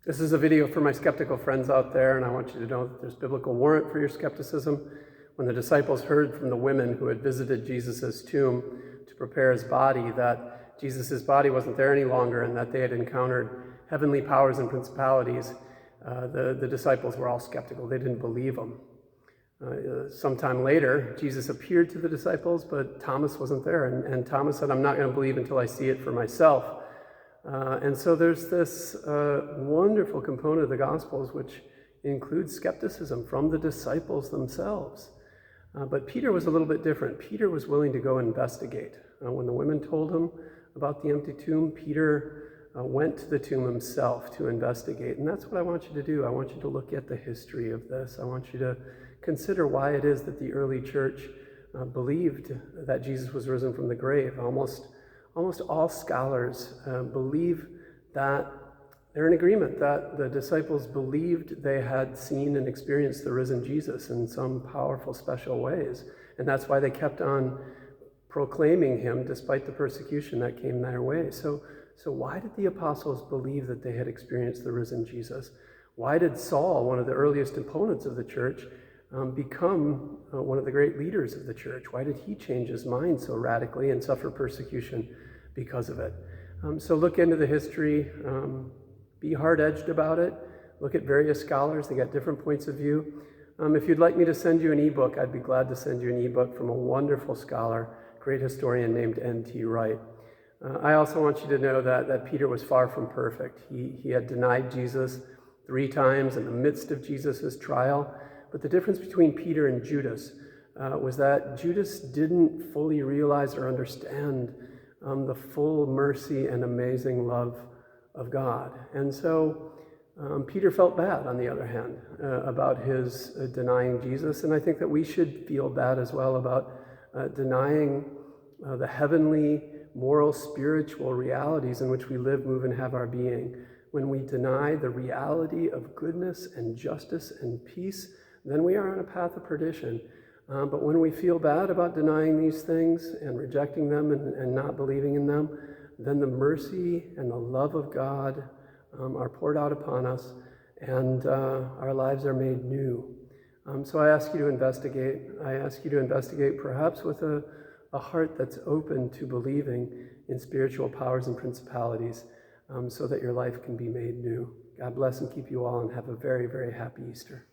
This is a video for my skeptical friends out there, and I want you to know that there's biblical warrant for your skepticism. When the disciples heard from the women who had visited Jesus' tomb to prepare his body that Jesus' body wasn't there any longer and that they had encountered heavenly powers and principalities, the disciples were all skeptical. They didn't believe him. Sometime later, Jesus appeared to the disciples, but Thomas wasn't there. And Thomas said, "I'm not going to believe until I see it for myself." And so there's this wonderful component of the Gospels which includes skepticism from the disciples themselves. But Peter was a little bit different. Peter was willing to go investigate. When the women told him about the empty tomb, Peter went to the tomb himself to investigate. And that's what I want you to do. I want you to look at the history of this. I want you to consider why it is that the early church believed that Jesus was risen from the grave. Almost all scholars believe that they're in agreement that the disciples believed they had seen and experienced the risen Jesus in some powerful, special ways. And that's why they kept on proclaiming him despite the persecution that came their way. So why did the apostles believe that they had experienced the risen Jesus? Why did Saul, one of the earliest opponents of the church, become one of the great leaders of the church? Why did he change his mind so radically and suffer persecution because of it? So look into the history, be hard-edged about it, look at various scholars. They got different points of view. If you'd like me to send you an ebook, I'd be glad to send you an ebook from a wonderful scholar, great historian named N.T. Wright. I also want you to know that Peter was far from perfect. He had denied Jesus 3 times in the midst of Jesus' trial. But the difference between Peter and Judas was that Judas didn't fully realize or understand the full mercy and amazing love of God. And so Peter felt bad, on the other hand, about his denying Jesus. And I think that we should feel bad as well about denying the heavenly, moral, spiritual realities in which we live, move, and have our being. When we deny the reality of goodness and justice and peace, then we are on a path of perdition. But when we feel bad about denying these things and rejecting them and not believing in them, then the mercy and the love of God are poured out upon us, and our lives are made new. So I ask you to investigate. I ask you to investigate perhaps with a heart that's open to believing in spiritual powers and principalities, so that your life can be made new. God bless and keep you all, and have a very, very happy Easter.